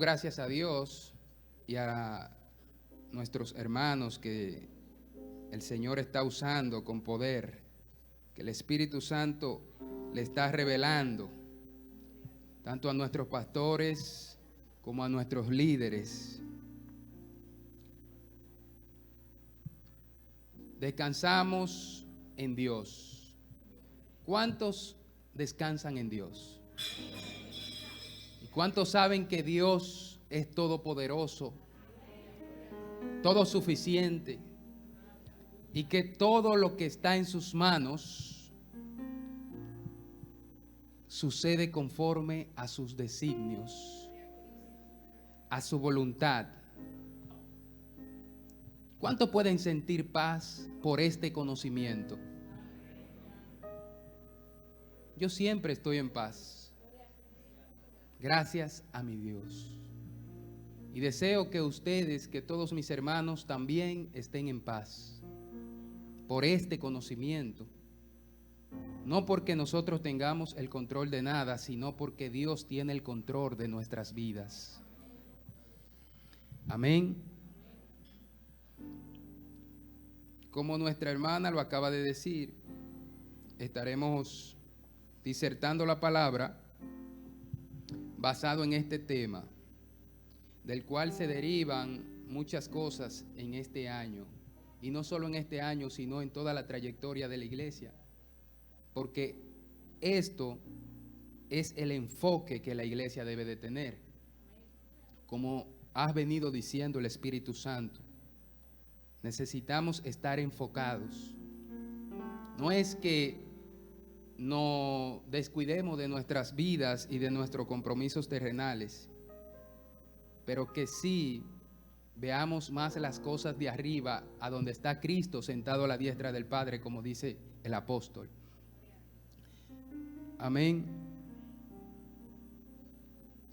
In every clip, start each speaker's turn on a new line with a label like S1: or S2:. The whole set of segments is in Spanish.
S1: Gracias a Dios y a nuestros hermanos que el Señor está usando con poder, que el Espíritu Santo le está revelando, tanto a nuestros pastores como a nuestros líderes. Descansamos en Dios. ¿Cuántos descansan en Dios? ¿Cuántos saben que Dios es todopoderoso, todo suficiente, y que todo lo que está en sus manos sucede conforme a sus designios, a su voluntad? ¿Cuántos pueden sentir paz por este conocimiento? Yo siempre estoy en paz, gracias a mi Dios. Y deseo que ustedes, que todos mis hermanos también estén en paz por este conocimiento. No porque nosotros tengamos el control de nada, sino porque Dios tiene el control de nuestras vidas. Amén. Como nuestra hermana lo acaba de decir, estaremos disertando la palabra basado en este tema, del cual se derivan muchas cosas en este año, y no solo en este año, sino en toda la trayectoria de la iglesia, porque esto es el enfoque que la iglesia debe de tener, como has venido diciendo el Espíritu Santo. Necesitamos estar enfocados. No es que no descuidemos de nuestras vidas y de nuestros compromisos terrenales, pero que sí veamos más las cosas de arriba, a donde está Cristo sentado a la diestra del Padre, como dice el apóstol. Amén.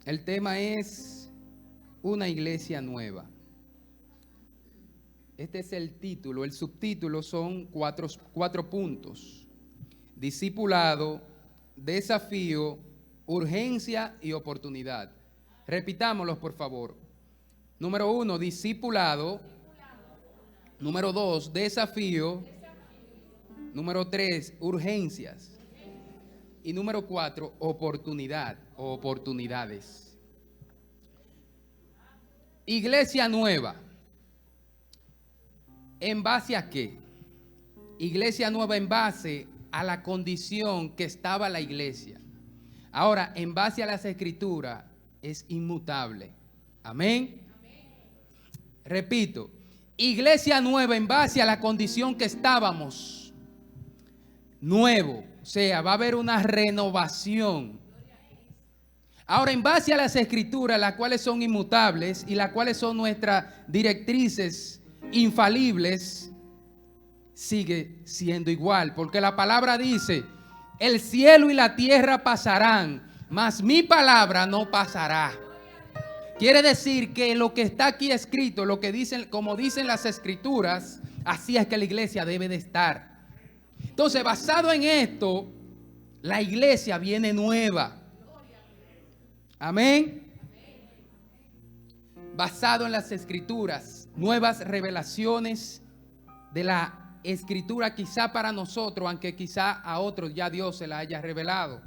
S1: El tema es una iglesia nueva. Este es el título. El subtítulo son cuatro puntos: discipulado, desafío, urgencia y oportunidad. Repitámoslos, por favor. Número 1, discipulado. Número 2, desafío. Número 3, urgencias. Y número 4, oportunidad o oportunidades. Iglesia nueva. ¿En base a qué? Iglesia nueva en base a la condición que estaba la iglesia. Ahora, en base a las Escrituras, es inmutable. Amén. Repito, iglesia nueva en base a la condición que estábamos. Nuevo, o sea, va a haber una renovación. Ahora, en base a las Escrituras, las cuales son inmutables y las cuales son nuestras directrices infalibles, sigue siendo igual, porque la palabra dice: el cielo y la tierra pasarán, mas mi palabra no pasará. Quiere decir que lo que está aquí escrito, lo que dicen, como dicen las Escrituras, así es que la iglesia debe de estar. Entonces, basado en esto, la iglesia viene nueva. Amén. Basado en las Escrituras, nuevas revelaciones de la Escritura, quizá para nosotros, aunque quizá a otros ya Dios se la haya revelado.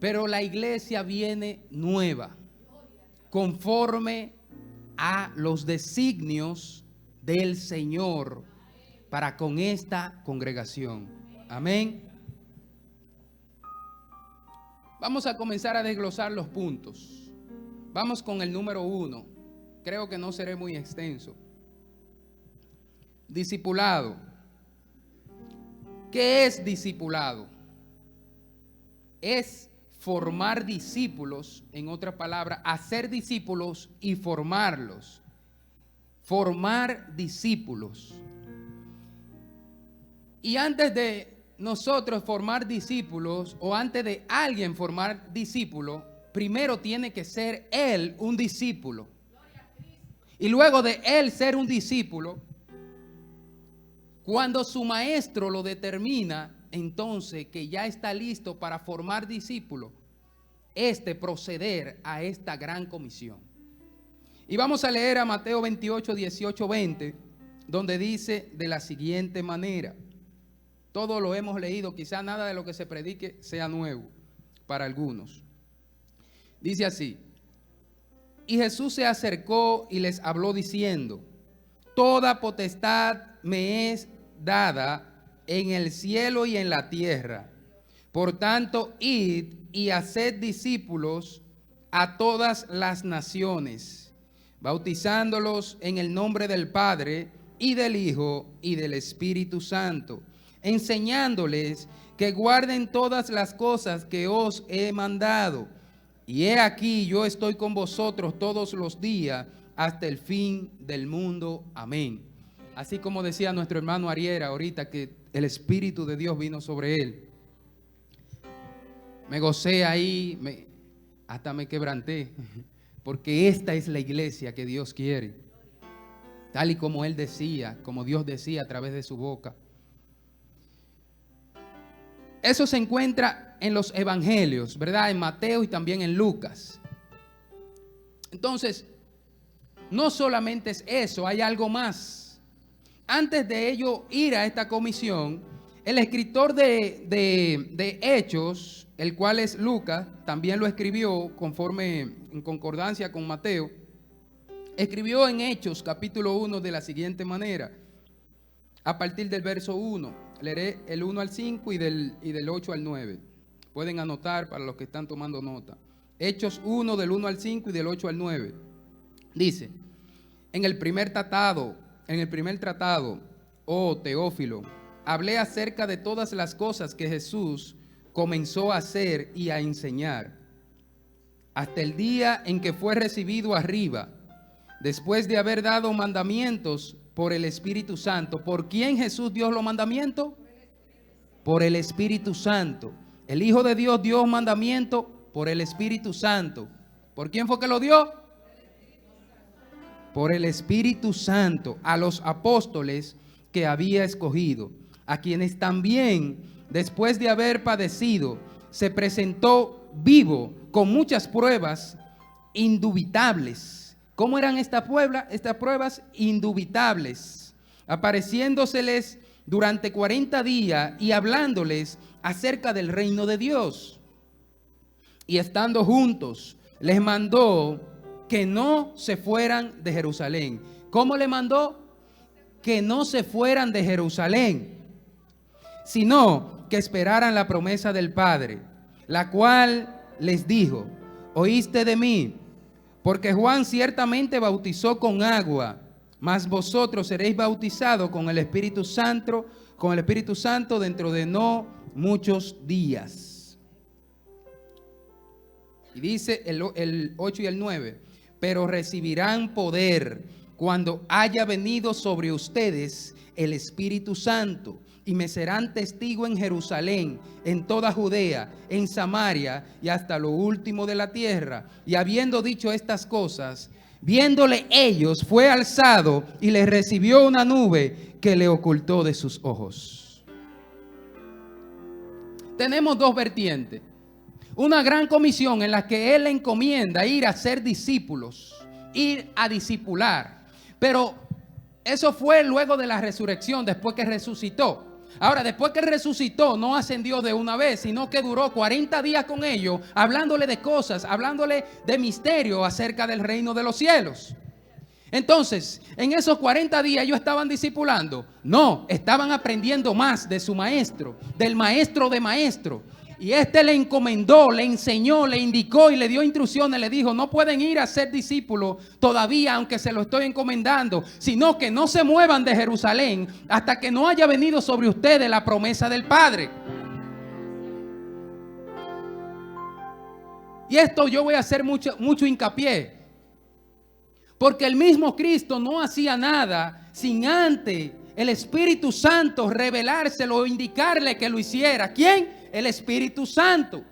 S1: Pero la iglesia viene nueva, conforme a los designios del Señor para con esta congregación. Amén. Vamos a comenzar a desglosar los puntos. Vamos con el número 1. Creo que no seré muy extenso. Discipulado. ¿Qué es discipulado? Es formar discípulos, en otras palabras, hacer discípulos y formarlos. Formar discípulos. Y antes de nosotros formar discípulos, o antes de alguien formar discípulo, primero tiene que ser él un discípulo. Y luego de él ser un discípulo, cuando su maestro lo determina, entonces que ya está listo para formar discípulos, proceder a esta gran comisión. Y vamos a leer a Mateo 28, 18, 20, donde dice de la siguiente manera. Todo lo hemos leído, quizá nada de lo que se predique sea nuevo para algunos. Dice así: y Jesús se acercó y les habló diciendo: toda potestad me es dada en el cielo y en la tierra. Por tanto, id y haced discípulos a todas las naciones, bautizándolos en el nombre del Padre y del Hijo y del Espíritu Santo, enseñándoles que guarden todas las cosas que os he mandado. Y he aquí, yo estoy con vosotros todos los días hasta el fin del mundo. Amén. Así como decía nuestro hermano Ariera ahorita, que el Espíritu de Dios vino sobre él. Me gocé ahí, hasta me quebranté, porque esta es la iglesia que Dios quiere. Tal y como Él decía, como Dios decía a través de su boca. Eso se encuentra en los evangelios, ¿verdad? En Mateo y también en Lucas. Entonces, no solamente es eso, hay algo más. Antes de ello ir a esta comisión, el escritor de Hechos, el cual es Lucas, también lo escribió en concordancia con Mateo. Escribió en Hechos capítulo 1 de la siguiente manera, a partir del verso 1. Leeré el 1 al 5 y del 8 al 9. Pueden anotar para los que están tomando nota. Hechos 1 del 1 al 5 y del 8 al 9. Dice: en el primer tratado, oh Teófilo, hablé acerca de todas las cosas que Jesús comenzó a hacer y a enseñar, hasta el día en que fue recibido arriba, después de haber dado mandamientos por el Espíritu Santo. ¿Por quién Jesús dio los mandamientos? Por el Espíritu Santo. El Hijo de Dios dio mandamiento por el Espíritu Santo. ¿Por quién fue que lo dio? Por el Espíritu Santo, a los apóstoles que había escogido, a quienes también, después de haber padecido, se presentó vivo con muchas pruebas indubitables. ¿Cómo eran estas pruebas? Indubitables, apareciéndoseles durante 40 días y hablándoles acerca del reino de Dios. Y estando juntos, les mandó que no se fueran de Jerusalén. ¿Cómo le mandó? Que no se fueran de Jerusalén, sino que esperaran la promesa del Padre, la cual les dijo: oíste de mí, porque Juan ciertamente bautizó con agua, mas vosotros seréis bautizados con el Espíritu Santo, dentro de no muchos días. Y dice el 8 y el 9: pero recibirán poder cuando haya venido sobre ustedes el Espíritu Santo, y me serán testigo en Jerusalén, en toda Judea, en Samaria y hasta lo último de la tierra. Y habiendo dicho estas cosas, viéndole ellos, fue alzado y les recibió una nube que le ocultó de sus ojos. Tenemos dos vertientes. Una gran comisión en la que Él le encomienda ir a ser discípulos, ir a discipular. Pero eso fue luego de la resurrección, después que resucitó. Ahora, después que resucitó, no ascendió de una vez, sino que duró 40 días con ellos, hablándole de cosas, hablándole de misterio acerca del reino de los cielos. Entonces, en esos 40 días ellos estaban discipulando. No, estaban aprendiendo más de su maestro, del maestro de maestro. Y este le encomendó, le enseñó, le indicó y le dio instrucciones. Le dijo: no pueden ir a ser discípulos todavía, aunque se lo estoy encomendando, sino que no se muevan de Jerusalén hasta que no haya venido sobre ustedes la promesa del Padre. Y esto yo voy a hacer mucho hincapié, porque el mismo Cristo no hacía nada sin antes el Espíritu Santo revelárselo o indicarle que lo hiciera. ¿Quién? El Espíritu Santo.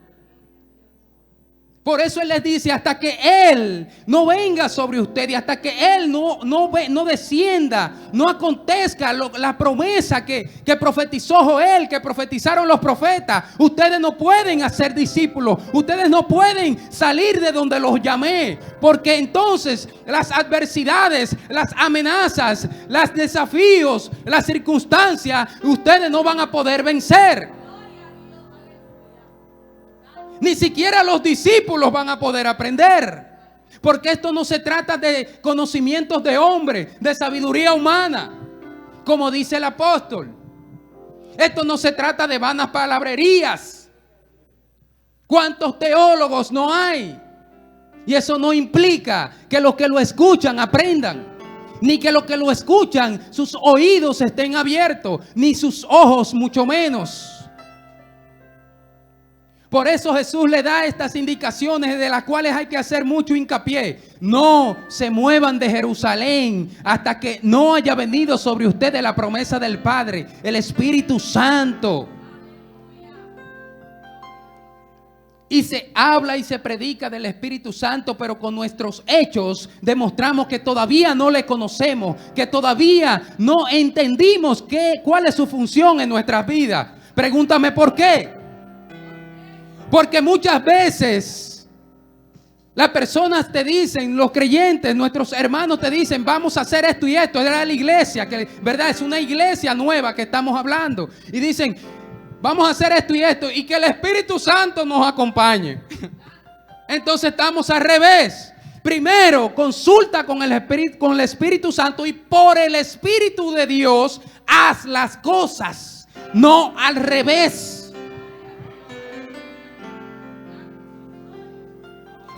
S1: Por eso Él les dice, hasta que Él no venga sobre usted y hasta que Él no descienda, no acontezca la promesa que profetizó Joel, que profetizaron los profetas, ustedes no pueden hacer discípulos, ustedes no pueden salir de donde los llamé, porque entonces las adversidades, las amenazas, los desafíos, las circunstancias, ustedes no van a poder vencer. Ni siquiera los discípulos van a poder aprender. Porque esto no se trata de conocimientos de hombre, de sabiduría humana, como dice el apóstol. Esto no se trata de vanas palabrerías. ¿Cuántos teólogos no hay? Y eso no implica que los que lo escuchan aprendan, ni que los que lo escuchan sus oídos estén abiertos, ni sus ojos mucho menos. Por eso Jesús le da estas indicaciones de las cuales hay que hacer mucho hincapié. No se muevan de Jerusalén hasta que no haya venido sobre ustedes la promesa del Padre, el Espíritu Santo. Y se habla y se predica del Espíritu Santo, pero con nuestros hechos demostramos que todavía no le conocemos, que todavía no entendimos cuál es su función en nuestras vidas. Pregúntame por qué. Porque muchas veces las personas te dicen, los creyentes, nuestros hermanos te dicen, vamos a hacer esto y esto. Era la iglesia, que verdad es una iglesia nueva que estamos hablando. Y dicen, vamos a hacer esto y esto, y que el Espíritu Santo nos acompañe. Entonces estamos al revés. Primero consulta con el Espíritu Santo, y por el Espíritu de Dios haz las cosas, no al revés.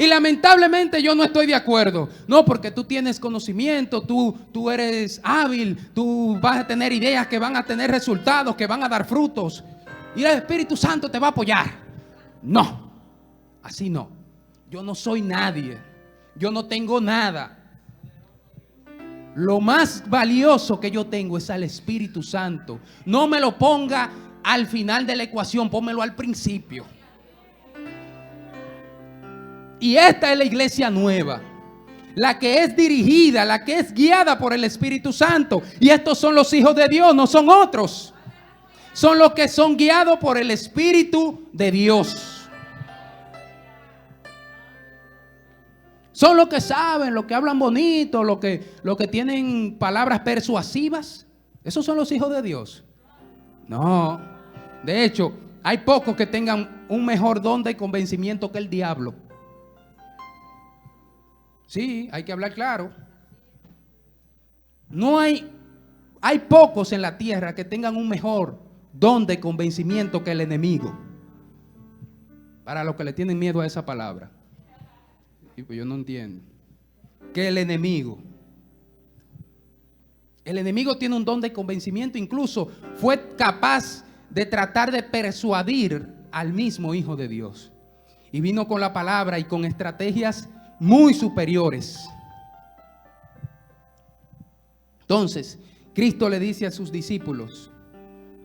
S1: Y lamentablemente yo no estoy de acuerdo. No, porque tú tienes conocimiento, tú eres hábil, tú vas a tener ideas que van a tener resultados, que van a dar frutos. Y el Espíritu Santo te va a apoyar. No, así no. Yo no soy nadie. Yo no tengo nada. Lo más valioso que yo tengo es al Espíritu Santo. No me lo ponga al final de la ecuación, pónmelo al principio. Y esta es la iglesia nueva, la que es dirigida, la que es guiada por el Espíritu Santo. Y estos son los hijos de Dios, no son otros. Son los que son guiados por el Espíritu de Dios. Son los que saben, los que hablan bonito, los que tienen palabras persuasivas. ¿Esos son los hijos de Dios? No. De hecho, hay pocos que tengan un mejor don de convencimiento que el diablo. Sí, hay que hablar claro. No hay pocos en la tierra que tengan un mejor don de convencimiento que el enemigo. Para los que le tienen miedo a esa palabra. Y pues yo no entiendo. Que el enemigo. El enemigo tiene un don de convencimiento. Incluso fue capaz de tratar de persuadir al mismo Hijo de Dios. Y vino con la palabra y con estrategias muy superiores. Entonces, Cristo le dice a sus discípulos,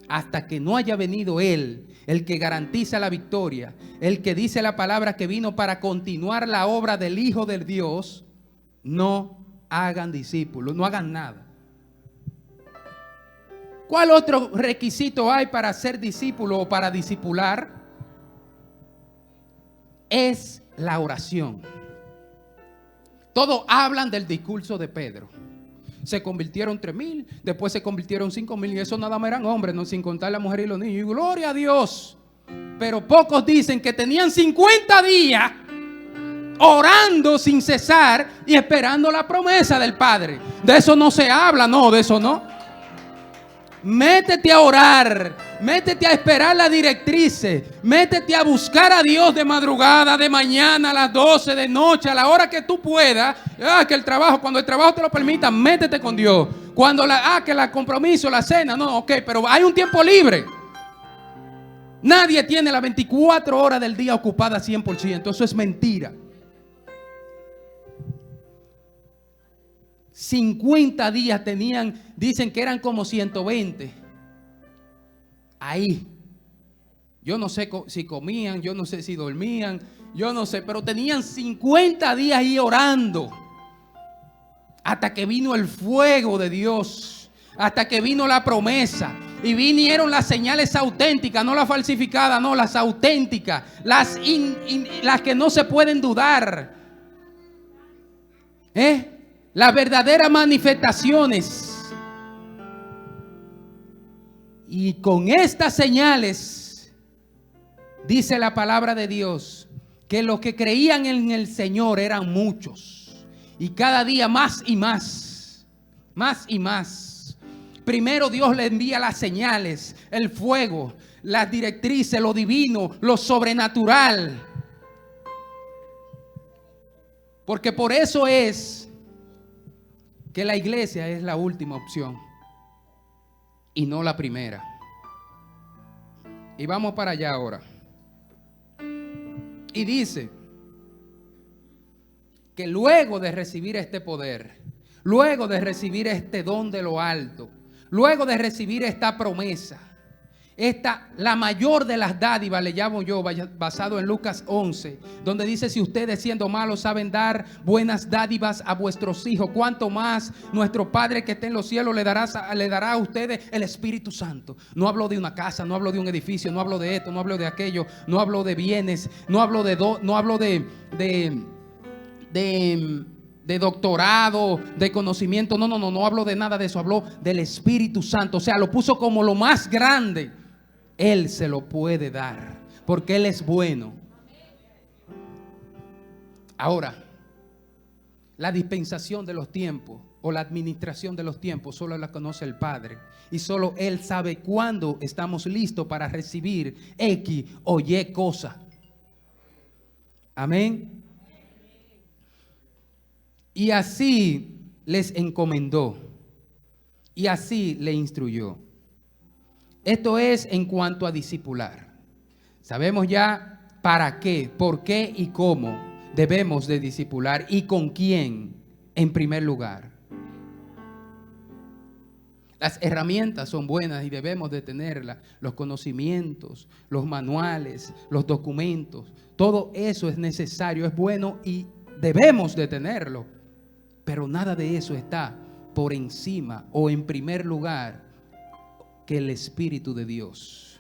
S1: hasta que no haya venido Él, el que garantiza la victoria, el que dice la palabra que vino para continuar la obra del Hijo de Dios, no hagan discípulos, no hagan nada. ¿Cuál otro requisito hay para ser discípulo o para discipular? Es la oración. Todos hablan del discurso de Pedro. Se convirtieron 3,000, después se convirtieron 5,000, y eso nada más eran hombres, no sin contar la mujer y los niños. Y gloria a Dios. Pero pocos dicen que tenían 50 días orando sin cesar y esperando la promesa del Padre. De eso no se habla, no, de eso no. Métete a orar, métete a esperar las directrices, métete a buscar a Dios de madrugada, de mañana, a las 12, de noche, a la hora que tú puedas. Cuando el trabajo te lo permita, métete con Dios. Cuando que el compromiso, la cena, no, ok, pero hay un tiempo libre. Nadie tiene las 24 horas del día ocupadas 100%, eso es mentira. 50 días tenían, dicen que eran como 120. Ahí. Yo no sé si comían, yo no sé si dormían, Yo no sé, pero tenían 50 días ahí orando. Hasta que vino el fuego de Dios. Hasta que vino la promesa. Y vinieron las señales auténticas, no las falsificadas, no, las auténticas. Las que no se pueden dudar. Las verdaderas manifestaciones. Y con estas señales, dice la palabra de Dios, que los que creían en el Señor eran muchos. Y cada día más y más. Más y más. Primero Dios le envía las señales, el fuego, las directrices, lo divino, lo sobrenatural. Porque por eso es que la iglesia es la última opción y no la primera. Y vamos para allá ahora. Y dice que luego de recibir este poder, luego de recibir este don de lo alto, luego de recibir esta promesa, la mayor de las dádivas, le llamo yo, basado en Lucas 11, donde dice: si ustedes siendo malos saben dar buenas dádivas a vuestros hijos, cuánto más nuestro Padre que está en los cielos le dará a ustedes el Espíritu Santo. No hablo de una casa, no hablo de un edificio, no hablo de esto, no hablo de aquello, no hablo de bienes, no hablo de doctorado, de conocimiento. No hablo de nada de eso. Hablo del Espíritu Santo. O sea, lo puso como lo más grande. Él se lo puede dar porque Él es bueno. Ahora, la dispensación de los tiempos o la administración de los tiempos solo la conoce el Padre. Y solo Él sabe cuándo estamos listos para recibir X o Y cosa. Amén. Y así les encomendó. Y así le instruyó. Esto es en cuanto a discipular. Sabemos ya para qué, por qué y cómo debemos de discipular y con quién en primer lugar. Las herramientas son buenas y debemos de tenerlas. Los conocimientos, los manuales, los documentos, todo eso es necesario, es bueno y debemos de tenerlo. Pero nada de eso está por encima o en primer lugar que el Espíritu de Dios.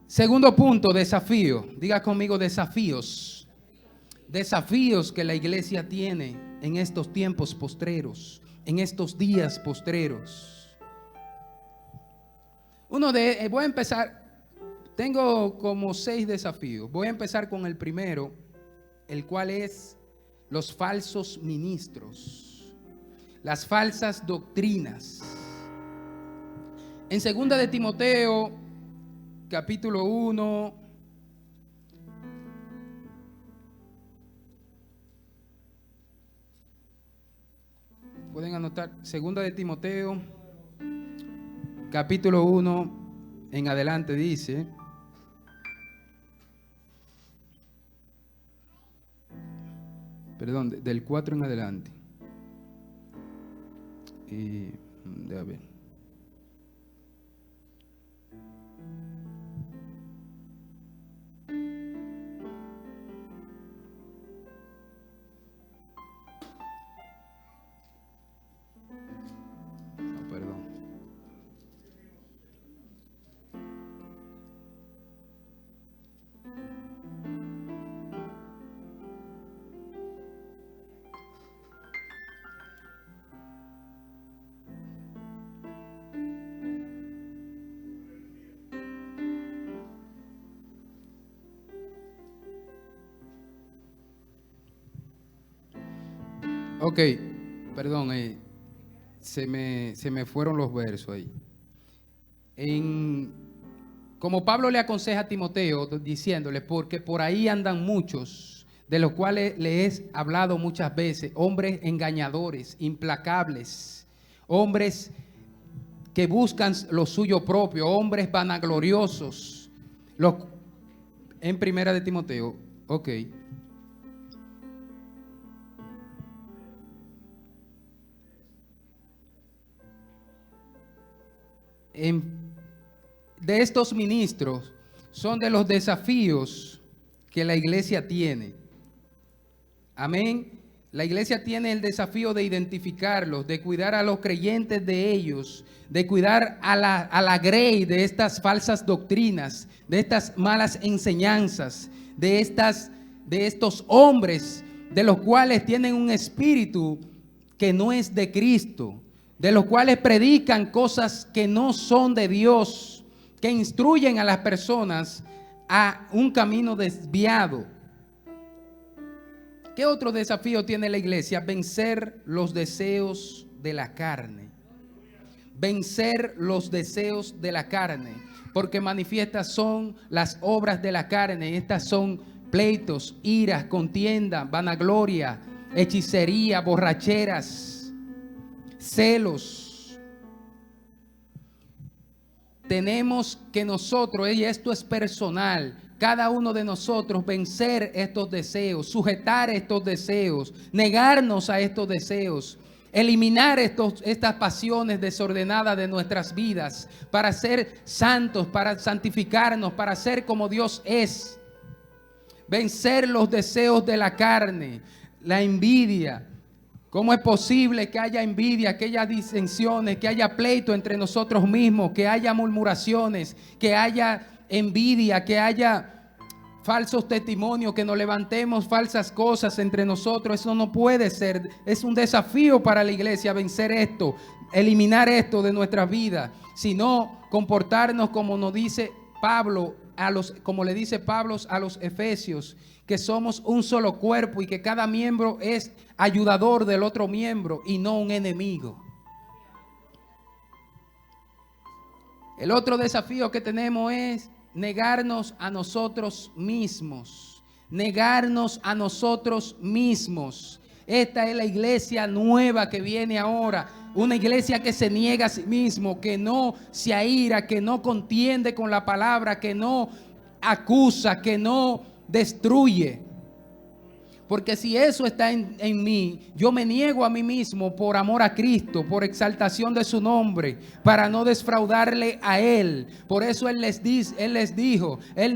S1: Segundo punto, desafío. Diga conmigo: desafíos. Desafíos que la iglesia tiene en estos tiempos postreros, en estos días postreros. Voy a empezar, tengo como 6 desafíos. Voy a empezar con el primero, el cual es los falsos ministros. Las falsas doctrinas. En 2 de Timoteo, capítulo 1, pueden anotar, 2 de Timoteo, capítulo 1, en adelante dice: perdón, del 4 en adelante. A ver. No, perdón. Ok, perdón, se me fueron los versos ahí. Como Pablo le aconseja a Timoteo, diciéndole: porque por ahí andan muchos, de los cuales le he hablado muchas veces, hombres engañadores, implacables, hombres que buscan lo suyo propio, hombres vanagloriosos. En 1 de Timoteo, ok. de estos ministros son de los desafíos que la iglesia tiene. Amén. La iglesia tiene el desafío de identificarlos, de cuidar a los creyentes de ellos, de cuidar a la grey de estas falsas doctrinas, de estas malas enseñanzas, de estos hombres de los cuales tienen un espíritu que no es de Cristo, de los cuales predican cosas que no son de Dios, que instruyen a las personas a un camino desviado. ¿Qué otro desafío tiene la iglesia? Vencer los deseos de la carne. Vencer los deseos de la carne, porque manifiestas son las obras de la carne. Estas son pleitos, iras, contienda, vanagloria, hechicería, borracheras, celos. Tenemos que nosotros, y esto es personal, cada uno de nosotros vencer estos deseos, sujetar estos deseos, negarnos a estos deseos, eliminar estas pasiones desordenadas de nuestras vidas para ser santos, para santificarnos, para ser como Dios es. Vencer los deseos de la carne, la envidia. ¿Cómo es posible que haya envidia, que haya disensiones, que haya pleito entre nosotros mismos, que haya murmuraciones, que haya envidia, que haya falsos testimonios, que nos levantemos falsas cosas entre nosotros? Eso no puede ser. Es un desafío para la iglesia vencer esto, eliminar esto de nuestras vidas, sino comportarnos como nos dice Pablo, como le dice Pablo a los Efesios, que somos un solo cuerpo y que cada miembro es ayudador del otro miembro y no un enemigo. El otro desafío que tenemos es negarnos a nosotros mismos. Negarnos a nosotros mismos. Esta es la iglesia nueva que viene ahora. Una iglesia que se niega a sí mismo, que no se aira, que no contiende con la palabra, que no acusa, que no destruye. Porque si eso está en mí, yo me niego a mí mismo por amor a Cristo, por exaltación de su nombre, para no defraudarle a Él. Por eso Él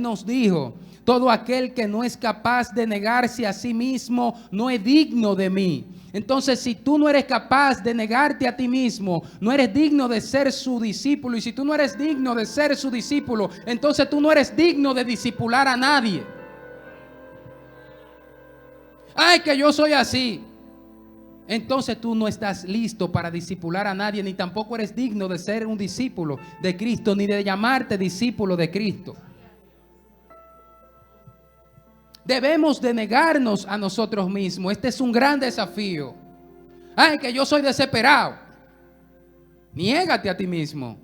S1: nos dijo, todo aquel que no es capaz de negarse a sí mismo no es digno de mí. Entonces, si tú no eres capaz de negarte a ti mismo, no eres digno de ser su discípulo. Y si tú no eres digno de ser su discípulo, entonces tú no eres digno de discipular a nadie. Ay, que yo soy así. Entonces tú no estás listo para discipular a nadie, ni tampoco eres digno de ser un discípulo de Cristo, ni de llamarte discípulo de Cristo. Debemos de negarnos a nosotros mismos. Este es un gran desafío. Ay, que yo soy desesperado. Niégate a ti mismo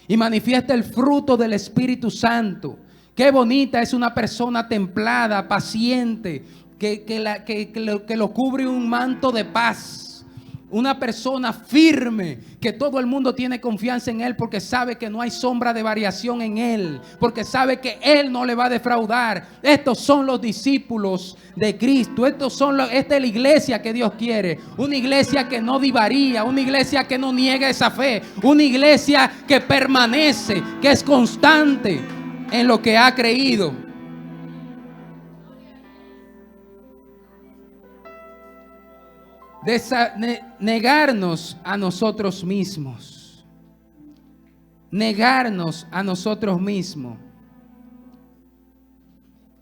S1: y manifiesta el fruto del Espíritu Santo. Qué bonita es una persona templada, paciente, que lo cubre un manto de paz. Una persona firme, que todo el mundo tiene confianza en él porque sabe que no hay sombra de variación en él, porque sabe que él no le va a defraudar. Estos son los discípulos de Cristo. Esta es la iglesia que Dios quiere. Una iglesia que no divaría, una iglesia que no niega esa fe, una iglesia que permanece, que es constante en lo que ha creído. Negarnos a nosotros mismos. Negarnos a nosotros mismos.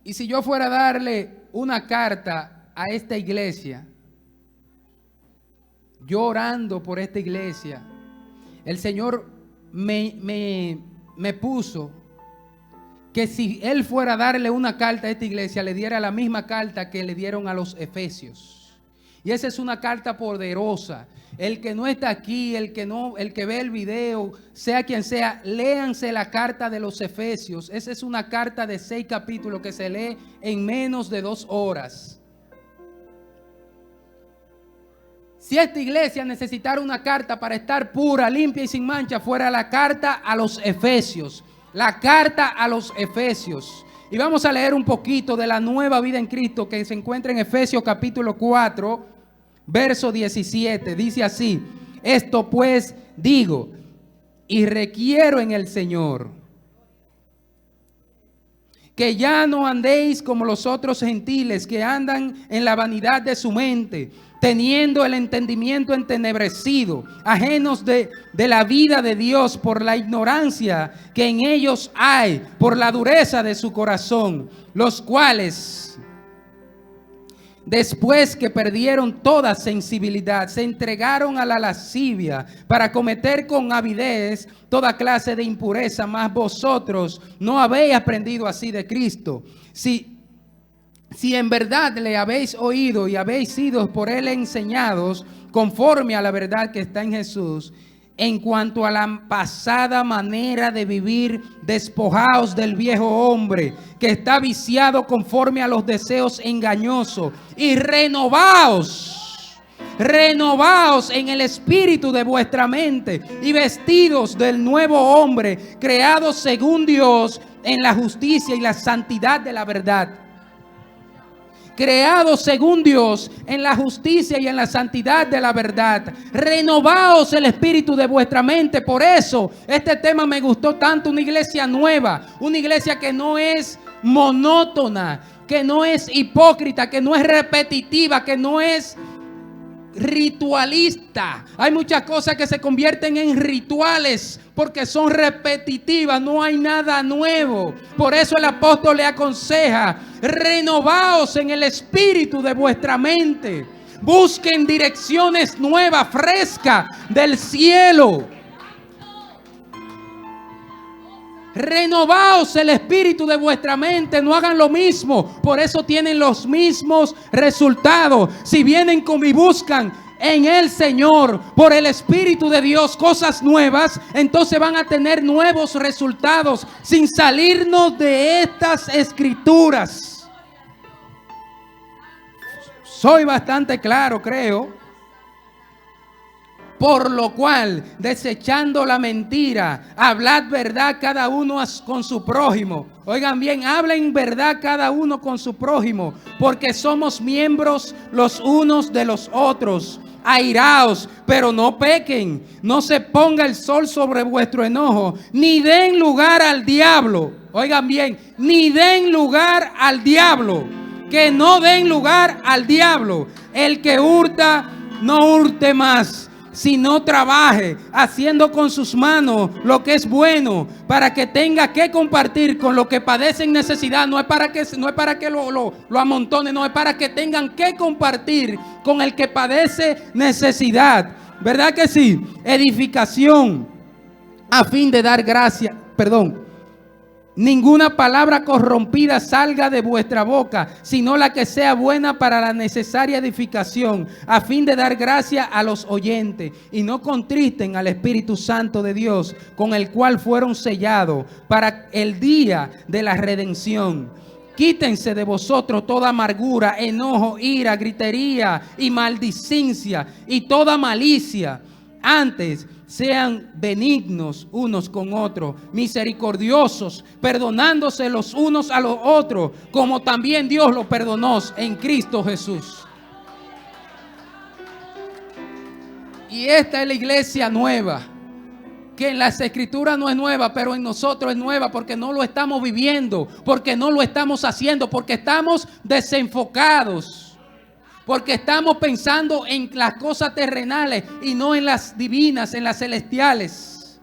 S1: Y si yo fuera a darle una carta a esta iglesia, yo orando por esta iglesia, el Señor me puso que si Él fuera a darle una carta a esta iglesia, le diera la misma carta que le dieron a los Efesios. Y esa es una carta poderosa. El que no está aquí, el que ve el video, sea quien sea, léanse la carta de los Efesios. Esa es una carta de 6 capítulos que se lee en menos de 2 horas. Si esta iglesia necesitara una carta para estar pura, limpia y sin mancha, fuera la carta a los Efesios. La carta a los Efesios. Y vamos a leer un poquito de la nueva vida en Cristo que se encuentra en Efesios capítulo 4, verso 17. Dice así: esto pues digo y requiero en el Señor, que ya no andéis como los otros gentiles que andan en la vanidad de su mente, teniendo el entendimiento entenebrecido, ajenos de la vida de Dios por la ignorancia que en ellos hay, por la dureza de su corazón, los cuales, después que perdieron toda sensibilidad, se entregaron a la lascivia para cometer con avidez toda clase de impureza. Mas vosotros no habéis aprendido así de Cristo. Si en verdad le habéis oído y habéis sido por él enseñados conforme a la verdad que está en Jesús, en cuanto a la pasada manera de vivir, despojaos del viejo hombre que está viciado conforme a los deseos engañosos, y renovaos en el espíritu de vuestra mente, y vestidos del nuevo hombre, creados según Dios en la justicia y la santidad de la verdad. Creados según Dios en la justicia y en la santidad de la verdad. Renovaos el espíritu de vuestra mente. Por eso este tema me gustó tanto. Una iglesia nueva, una iglesia que no es monótona, que no es hipócrita, que no es repetitiva, que no es ritualista. Hay muchas cosas que se convierten en rituales porque son repetitivas, no hay nada nuevo. Por eso el apóstol le aconseja: renovaos en el espíritu de vuestra mente, busquen direcciones nuevas, frescas del cielo. Renovaos el espíritu de vuestra mente, no hagan lo mismo, por eso tienen los mismos resultados. Si vienen y buscan en el Señor, por el Espíritu de Dios, cosas nuevas, entonces van a tener nuevos resultados sin salirnos de estas escrituras. Soy bastante claro, creo. Por lo cual, desechando la mentira, hablad verdad cada uno con su prójimo. Oigan bien, hablen verdad cada uno con su prójimo, porque somos miembros los unos de los otros. Airaos, pero no pequen. No se ponga el sol sobre vuestro enojo, ni den lugar al diablo. Oigan bien, ni den lugar al diablo. Que no den lugar al diablo. El que hurta, no hurte más, sino trabaje, haciendo con sus manos lo que es bueno, para que tenga que compartir con los que padecen necesidad. No es para que lo amontone, no, es para que tengan que compartir con el que padece necesidad. ¿Verdad que sí? Edificación, a fin de dar gracia, ninguna palabra corrompida salga de vuestra boca, sino la que sea buena para la necesaria edificación, a fin de dar gracia a los oyentes, y no contristen al Espíritu Santo de Dios, con el cual fueron sellados para el día de la redención. Quítense de vosotros toda amargura, enojo, ira, gritería y maldicencia y toda malicia. Antes, sean benignos unos con otros, misericordiosos, perdonándose los unos a los otros, como también Dios los perdonó en Cristo Jesús. Y esta es la iglesia nueva, que en las escrituras no es nueva, pero en nosotros es nueva, porque no lo estamos viviendo, porque no lo estamos haciendo, porque estamos desenfocados. Porque estamos pensando en las cosas terrenales y no en las divinas, en las celestiales.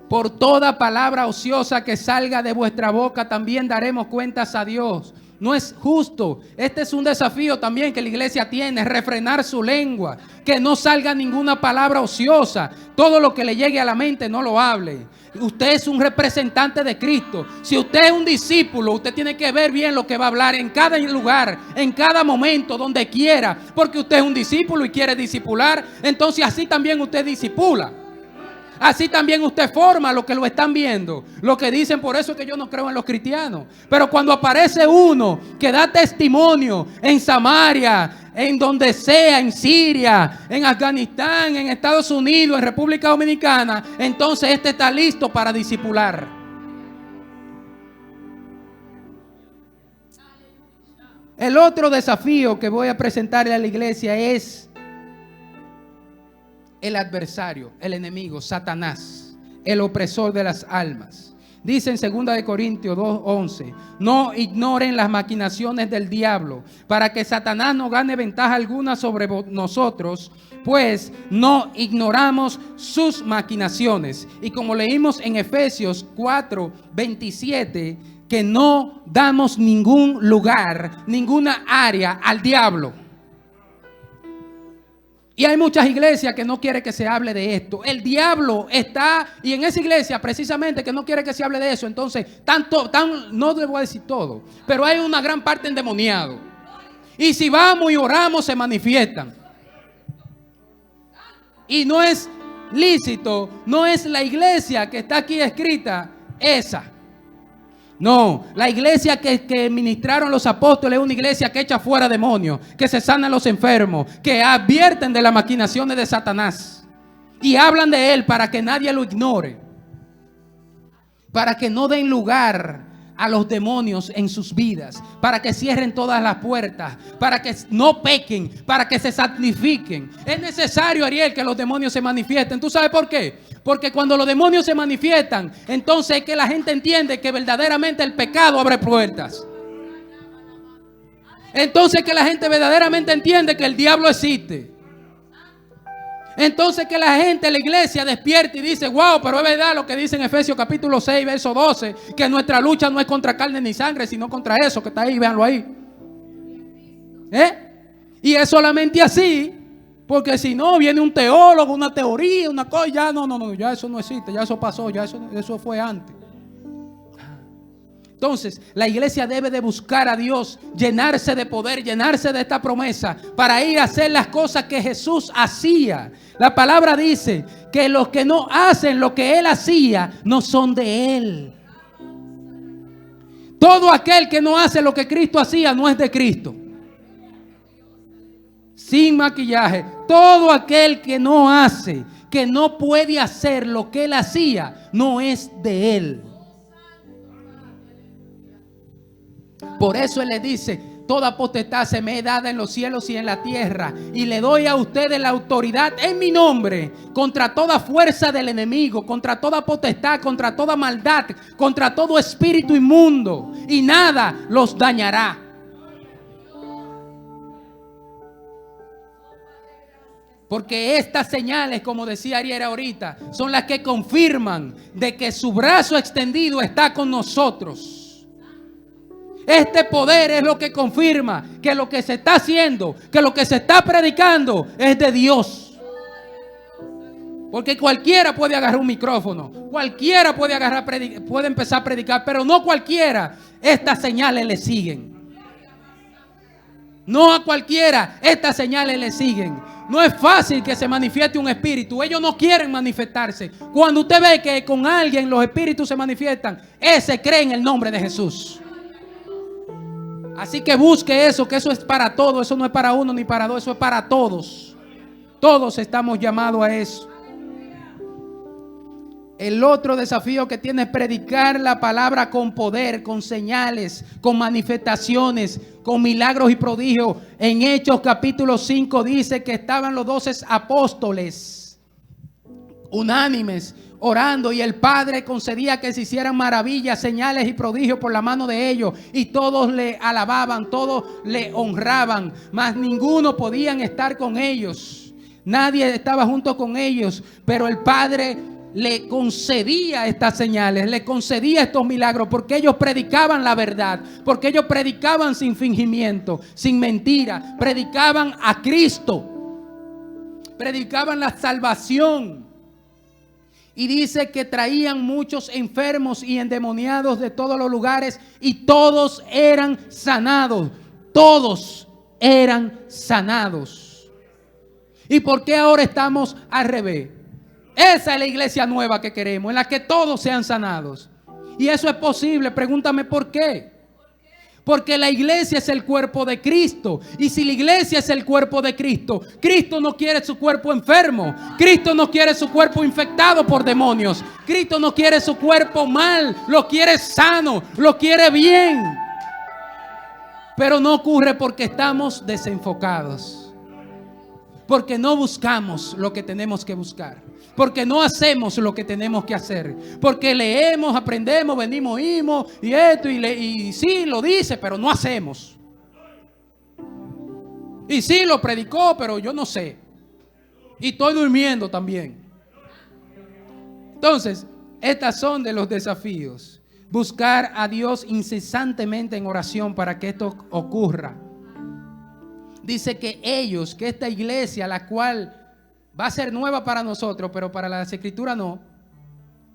S1: Por toda palabra ociosa que salga de vuestra boca, también daremos cuentas a Dios. No es justo. Este es un desafío también que la iglesia tiene: refrenar su lengua, que no salga ninguna palabra ociosa. Todo lo que le llegue a la mente, no lo hable. Usted es un representante de Cristo. Si usted es un discípulo, usted tiene que ver bien lo que va a hablar en cada lugar, en cada momento, donde quiera, porque usted es un discípulo y quiere discipular. Entonces así también usted discipula. Así también usted forma a los que lo están viendo. Lo que dicen: por eso es que yo no creo en los cristianos. Pero cuando aparece uno que da testimonio en Samaria, en donde sea, en Siria, en Afganistán, en Estados Unidos, en República Dominicana, entonces este está listo para discipular. El otro desafío que voy a presentarle a la iglesia es el adversario, el enemigo, Satanás. el opresor de las almas. Dice en 2 Corintios 2:11, no ignoren las maquinaciones del diablo, para que Satanás no gane ventaja alguna sobre nosotros, pues no ignoramos sus maquinaciones. Y como leímos en Efesios 4:27, que no damos ningún lugar, ninguna área al diablo. Y hay muchas iglesias que no quieren que se hable de esto. El diablo está, y en esa iglesia precisamente que no quiere que se hable de eso. Entonces, no le voy a decir todo, pero hay una gran parte endemoniado. Y si vamos y oramos, se manifiestan. Y no es lícito, no es la iglesia que está aquí escrita, esa. No, la iglesia que ministraron los apóstoles es una iglesia que echa fuera demonios, que se sanan los enfermos, que advierten de las maquinaciones de Satanás y hablan de él para que nadie lo ignore, para que no den lugar a los demonios en sus vidas, para que cierren todas las puertas, para que no pequen, para que se santifiquen. Es necesario, Ariel, que los demonios se manifiesten. ¿Tú sabes por qué? Porque cuando los demonios se manifiestan, entonces es que la gente entiende que verdaderamente el pecado abre puertas. Entonces que la gente verdaderamente entiende que el diablo existe. Entonces que la gente, la iglesia despierta y dice, wow, pero es verdad lo que dice en Efesios capítulo 6, verso 12, que nuestra lucha no es contra carne ni sangre, sino contra eso que está ahí, véanlo ahí. Y es solamente así, porque si no viene un teólogo, una teoría, una cosa, ya no, ya eso no existe, ya eso pasó, ya eso fue antes. Entonces, la iglesia debe de buscar a Dios, llenarse de poder, llenarse de esta promesa para ir a hacer las cosas que Jesús hacía. La palabra dice que los que no hacen lo que Él hacía no son de Él. Todo aquel que no hace lo que Cristo hacía no es de Cristo. Sin maquillaje, todo aquel que no hace, que no puede hacer lo que Él hacía, no es de Él. Por eso Él le dice, toda potestad se me es dada en los cielos y en la tierra, y le doy a ustedes la autoridad en mi nombre contra toda fuerza del enemigo, contra toda potestad, contra toda maldad, contra todo espíritu inmundo, y nada los dañará. Porque estas señales, como decía Ariel ahorita, son las que confirman de que su brazo extendido está con nosotros. Este poder es lo que confirma que lo que se está haciendo, que lo que se está predicando es de Dios. Porque cualquiera puede agarrar un micrófono, cualquiera puede empezar a predicar, pero no cualquiera estas señales le siguen. No a cualquiera estas señales le siguen. No es fácil que se manifieste un espíritu. Ellos no quieren manifestarse. Cuando usted ve que con alguien los espíritus se manifiestan, ese cree en el nombre de Jesús. Así que busque eso, que eso es para todos. Eso no es para uno ni para dos, eso es para todos. Todos estamos llamados a eso. El otro desafío que tiene es predicar la palabra con poder, con señales, con manifestaciones, con milagros y prodigios. En Hechos capítulo 5 dice que estaban los 12 apóstoles unánimes orando, y el Padre concedía que se hicieran maravillas, señales y prodigios por la mano de ellos, y todos le alababan, todos le honraban, mas ninguno podían estar con ellos. Nadie estaba junto con ellos, pero el Padre le concedía estas señales, le concedía estos milagros, porque ellos predicaban la verdad, porque ellos predicaban sin fingimiento, sin mentira, predicaban a Cristo, predicaban la salvación. Y dice que traían muchos enfermos y endemoniados de todos los lugares, y todos eran sanados. Todos eran sanados. ¿Y por qué ahora estamos al revés? Esa es la iglesia nueva que queremos, en la que todos sean sanados. Y eso es posible. Pregúntame por qué. Porque la iglesia es el cuerpo de Cristo. Y si la iglesia es el cuerpo de Cristo, Cristo no quiere su cuerpo enfermo. Cristo no quiere su cuerpo infectado por demonios. Cristo no quiere su cuerpo mal. Lo quiere sano, lo quiere bien. Pero no ocurre porque estamos desenfocados. Porque no buscamos lo que tenemos que buscar.
S2: Porque no hacemos lo que tenemos que hacer. Porque leemos, aprendemos, venimos, oímos y esto y sí lo dice, pero no hacemos. Y sí lo predicó, pero yo no sé. Y estoy durmiendo también. Entonces, estas son de los desafíos. Buscar a Dios incesantemente en oración para que esto ocurra. Dice que esta iglesia, la cual va a ser nueva para nosotros, pero para las escrituras no.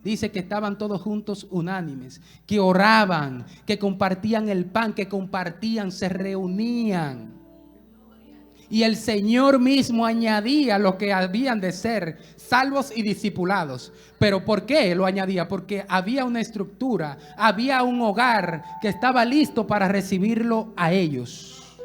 S2: Dice que estaban todos juntos unánimes, que oraban, que compartían el pan, que compartían, se reunían. Y el Señor mismo añadía lo que habían de ser salvos y discipulados. ¿Pero por qué lo añadía? Porque había una estructura, había un hogar que estaba listo para recibirlo a ellos.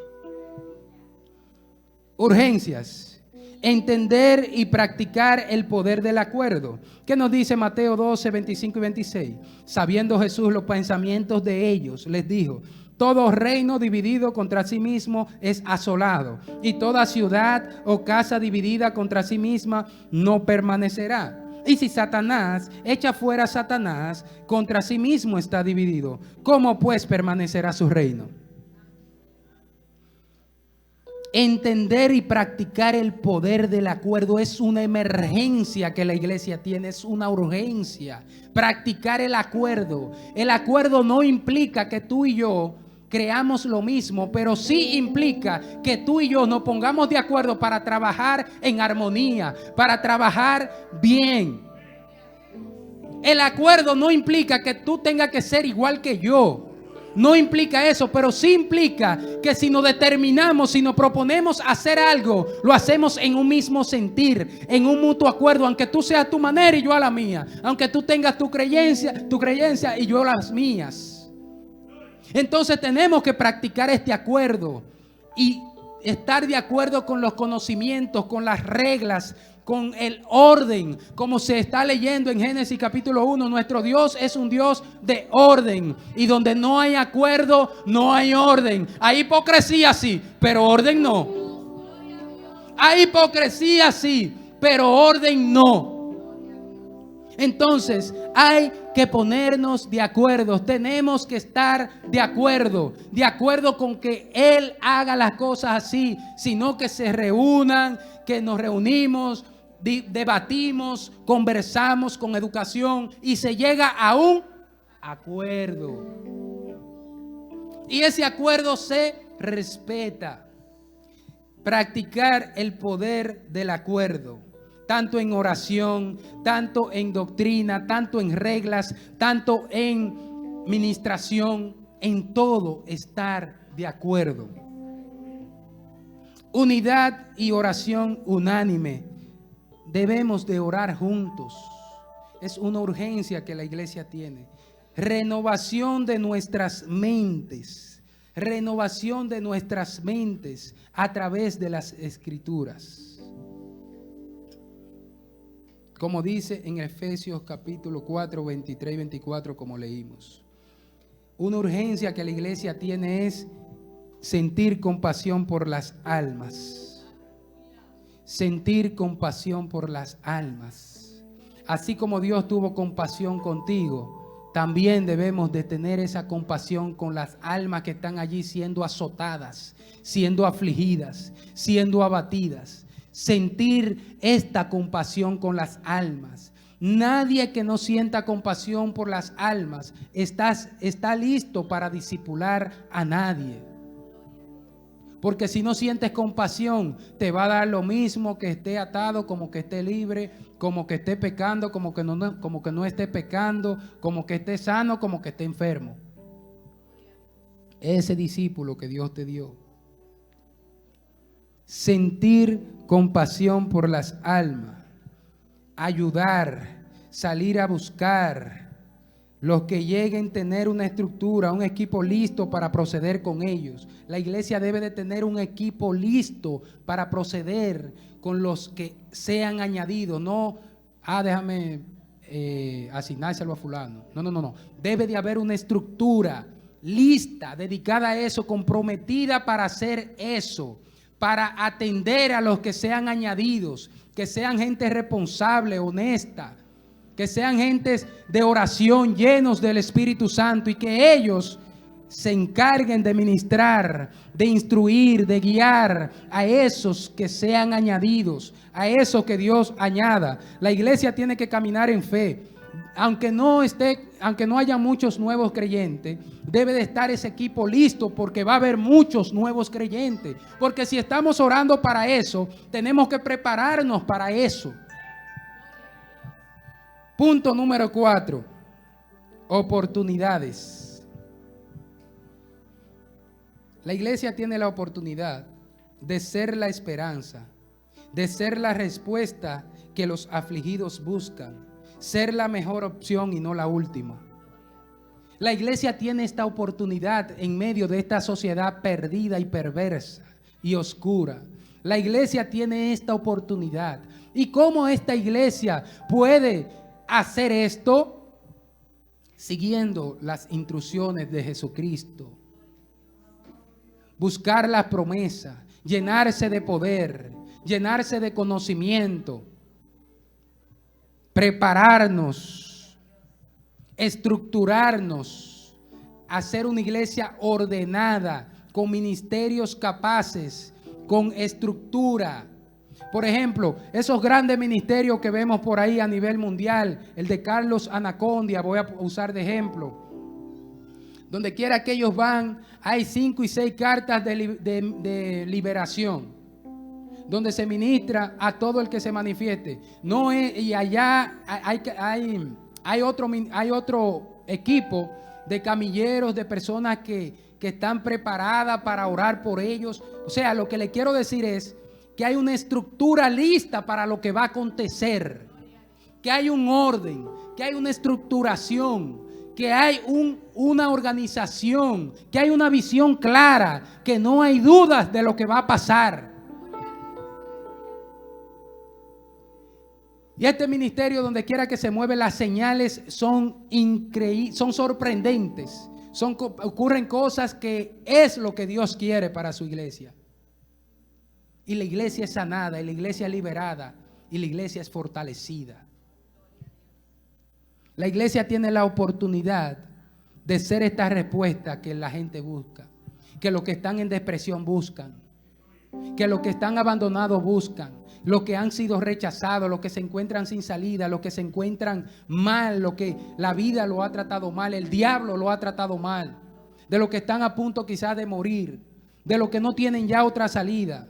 S2: Urgencias. Entender y practicar el poder del acuerdo. ¿Qué nos dice Mateo 12, 25 y 26? Sabiendo Jesús los pensamientos de ellos, les dijo: todo reino dividido contra sí mismo es asolado, y toda ciudad o casa dividida contra sí misma no permanecerá. Y si Satanás echa fuera a Satanás, contra sí mismo está dividido. ¿Cómo pues permanecerá su reino? Entender y practicar el poder del acuerdo es una emergencia que la iglesia tiene, es una urgencia. Practicar el acuerdo. El acuerdo no implica que tú y yo creamos lo mismo, pero sí implica que tú y yo nos pongamos de acuerdo para trabajar en armonía, para trabajar bien. El acuerdo no implica que tú tengas que ser igual que yo. No implica eso, pero sí implica que si nos determinamos, si nos proponemos hacer algo, lo hacemos en un mismo sentir, en un mutuo acuerdo, aunque tú seas a tu manera y yo a la mía, aunque tú tengas tu creencia y yo las mías. Entonces tenemos que practicar este acuerdo y estar de acuerdo con los conocimientos, con las reglas, con el orden, como se está leyendo en Génesis capítulo 1. Nuestro Dios es un Dios de orden, y donde no hay acuerdo, no hay orden. Hay hipocresía sí, pero orden no. Hay hipocresía sí, pero orden no. Entonces hay que ponernos de acuerdo. Tenemos que estar de acuerdo con que Él haga las cosas así, sino que se reúnan, que nos reunimos, debatimos, conversamos con educación y se llega a un acuerdo. Y ese acuerdo se respeta. Practicar el poder del acuerdo, tanto en oración, tanto en doctrina, tanto en reglas, tanto en ministración, en todo estar de acuerdo. Unidad y oración unánime. Debemos de orar juntos. Es una urgencia que la iglesia tiene. Renovación de nuestras mentes. Renovación de nuestras mentes a través de las Escrituras. Como dice en Efesios capítulo 4, 23 y 24, como leímos. Una urgencia que la iglesia tiene es sentir compasión por las almas. Sentir compasión por las almas. Así como Dios tuvo compasión contigo, también debemos de tener esa compasión con las almas que están allí siendo azotadas, siendo afligidas, siendo abatidas. Sentir esta compasión con las almas. Nadie que no sienta compasión por las almas está listo para discipular a nadie. Porque si no sientes compasión, te va a dar lo mismo que esté atado, como que esté libre, como que esté pecando, como que no esté pecando, como que esté sano, como que esté enfermo. Ese discípulo que Dios te dio. Sentir compasión por las almas, ayudar, salir a buscar. Los que lleguen a tener una estructura, un equipo listo para proceder con ellos. La iglesia debe de tener un equipo listo para proceder con los que sean añadidos. No, déjame asignárselo a fulano. No. Debe de haber una estructura lista, dedicada a eso, comprometida para hacer eso. para atender a los que sean añadidos, que sean gente responsable, honesta, que sean gentes de oración llenos del Espíritu Santo y que ellos se encarguen de ministrar, de instruir, de guiar a esos que sean añadidos, a esos que Dios añada. La iglesia tiene que caminar en fe. Aunque no haya muchos nuevos creyentes, debe de estar ese equipo listo porque va a haber muchos nuevos creyentes. Porque si estamos orando para eso, tenemos que prepararnos para eso. Punto número 4. Oportunidades. La iglesia tiene la oportunidad de ser la esperanza, de ser la respuesta que los afligidos buscan, ser la mejor opción y no la última. La iglesia tiene esta oportunidad en medio de esta sociedad perdida y perversa y oscura. La iglesia tiene esta oportunidad. ¿Y cómo esta iglesia puede hacer esto? Siguiendo las instrucciones de Jesucristo. Buscar la promesa, llenarse de poder, llenarse de conocimiento, prepararnos, estructurarnos, hacer una iglesia ordenada, con ministerios capaces, con estructura. Por ejemplo, esos grandes ministerios que vemos por ahí a nivel mundial, el de Carlos Anacondia, voy a usar de ejemplo. Donde quiera que ellos van, hay 5 y 6 cartas de liberación, donde se ministra a todo el que se manifieste. No es, y allá hay otro equipo de camilleros, de personas que están preparadas para orar por ellos. O sea, lo que le quiero decir es que hay una estructura lista para lo que va a acontecer, que hay un orden, que hay una estructuración, que hay una organización, que hay una visión clara, que no hay dudas de lo que va a pasar. Y este ministerio, donde quiera que se mueve, las señales son increíbles, son sorprendentes. Ocurren cosas que es lo que Dios quiere para su iglesia. Y la iglesia es sanada, y la iglesia es liberada, y la iglesia es fortalecida. La iglesia tiene la oportunidad de ser esta respuesta que la gente busca, que los que están en depresión buscan, que los que están abandonados buscan, los que han sido rechazados, los que se encuentran sin salida, los que se encuentran mal, los que la vida lo ha tratado mal, el diablo lo ha tratado mal, de los que están a punto quizás de morir, de los que no tienen ya otra salida,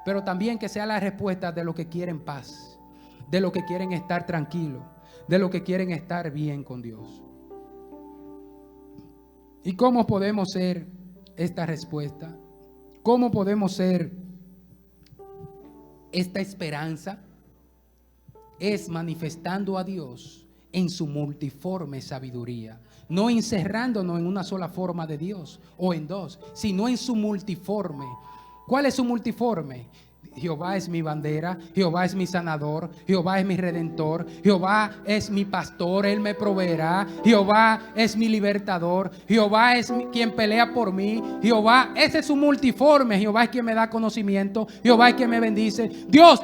S2: pero también que sea la respuesta de los que quieren paz, de los que quieren estar tranquilos, de los que quieren estar bien con Dios. ¿Y cómo podemos ser esta respuesta? ¿Cómo podemos ser esta esperanza? Es manifestando a Dios en su multiforme sabiduría, no encerrándonos en una sola forma de Dios o en dos, sino en su multiforme. ¿Cuál es su multiforme? Jehová es mi bandera, Jehová es mi sanador, Jehová es mi redentor, Jehová es mi pastor, Él me proveerá, Jehová es mi libertador, Jehová es quien pelea por mí, Jehová, ese es su multiforme, Jehová es quien me da conocimiento, Jehová es quien me bendice, Dios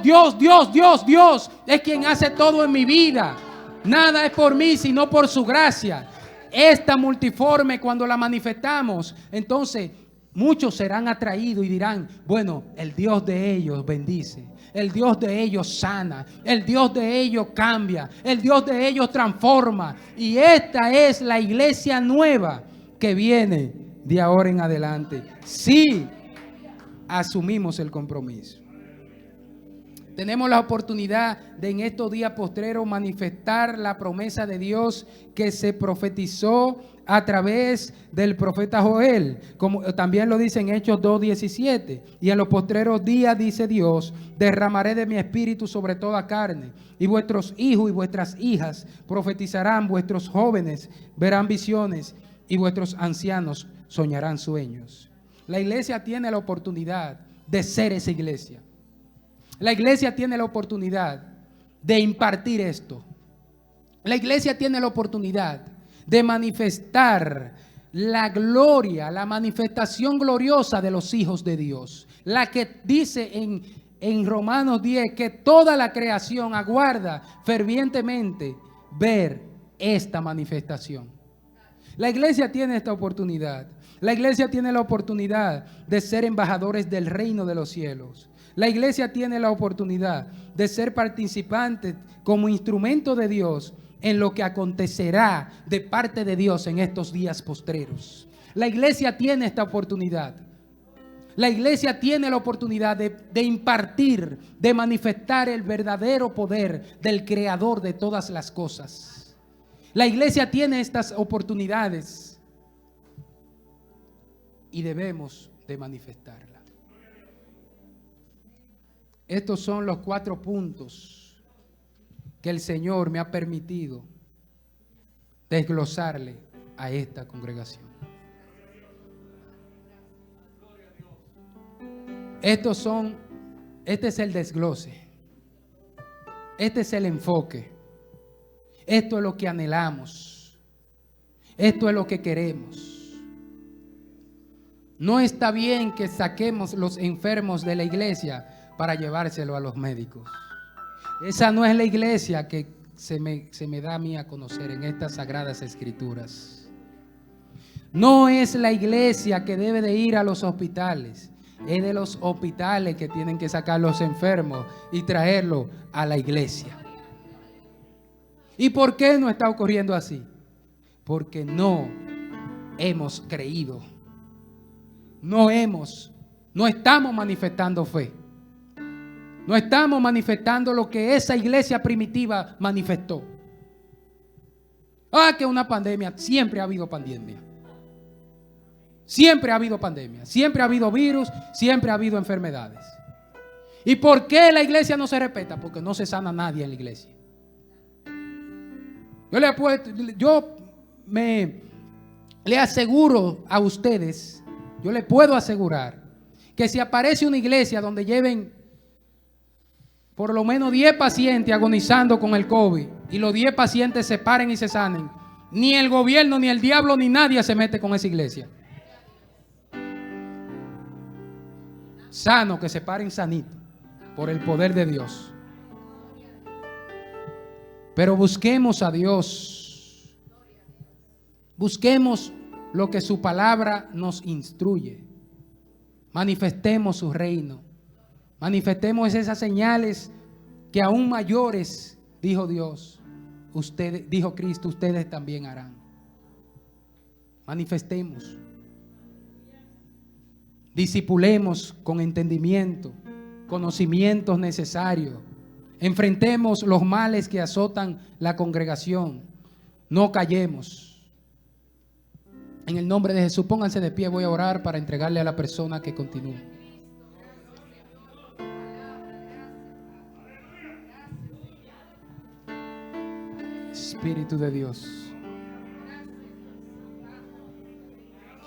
S2: es quien hace todo en mi vida, nada es por mí sino por su gracia. Esta multiforme, cuando la manifestamos, entonces muchos serán atraídos y dirán, bueno, el Dios de ellos bendice, el Dios de ellos sana, el Dios de ellos cambia, el Dios de ellos transforma. Y esta es la iglesia nueva que viene de ahora en adelante. Sí, asumimos el compromiso. Tenemos la oportunidad de en estos días postreros manifestar la promesa de Dios que se profetizó a través del profeta Joel, como también lo dice en Hechos 2:17. Y en los postreros días, dice Dios, derramaré de mi espíritu sobre toda carne, y vuestros hijos y vuestras hijas profetizarán, vuestros jóvenes verán visiones, y vuestros ancianos soñarán sueños. La iglesia tiene la oportunidad de ser esa iglesia. La iglesia tiene la oportunidad de impartir esto. La iglesia tiene la oportunidad de manifestar la gloria, la manifestación gloriosa de los hijos de Dios. la que dice en Romanos 10 que toda la creación aguarda fervientemente ver esta manifestación. La iglesia tiene esta oportunidad. La iglesia tiene la oportunidad de ser embajadores del reino de los cielos. La iglesia tiene la oportunidad de ser participantes como instrumento de Dios en lo que acontecerá de parte de Dios en estos días postreros. La iglesia tiene esta oportunidad. La iglesia tiene la oportunidad de impartir, de manifestar el verdadero poder del Creador de todas las cosas. La iglesia tiene estas oportunidades y debemos de manifestarla. Estos son los 4 puntos que el Señor me ha permitido desglosarle a esta congregación. Este es el desglose. Este es el enfoque. Esto es lo que anhelamos. Esto es lo que queremos. No está bien que saquemos los enfermos de la iglesia para llevárselo a los médicos. Esa no es la iglesia que se me da a mí a conocer en estas sagradas escrituras. No es la iglesia que debe de ir a los hospitales. Es de los hospitales que tienen que sacar los enfermos y traerlos a la iglesia. ¿Y por qué no está ocurriendo así? Porque no hemos creído. No estamos manifestando fe. No estamos manifestando lo que esa iglesia primitiva manifestó. Que una pandemia, siempre ha habido pandemia. Siempre ha habido pandemia, siempre ha habido virus, siempre ha habido enfermedades. ¿Y por qué la iglesia no se respeta? Porque no se sana nadie en la iglesia. Yo le aseguro a ustedes, yo le puedo asegurar que si aparece una iglesia donde lleven por lo menos 10 pacientes agonizando con el COVID y los 10 pacientes se paren y se sanen, ni el gobierno, ni el diablo, ni nadie se mete con esa iglesia. Sano, que se paren sanitos por el poder de Dios. Pero busquemos a Dios. Busquemos lo que su palabra nos instruye. Manifestemos su reino. Manifestemos esas señales que aún mayores, dijo Dios, dijo Cristo, ustedes también harán. Manifestemos. Discipulemos con entendimiento, conocimientos necesarios. Enfrentemos los males que azotan la congregación. No callemos. En el nombre de Jesús, pónganse de pie. Voy a orar para entregarle a la persona que continúe. Espíritu de Dios.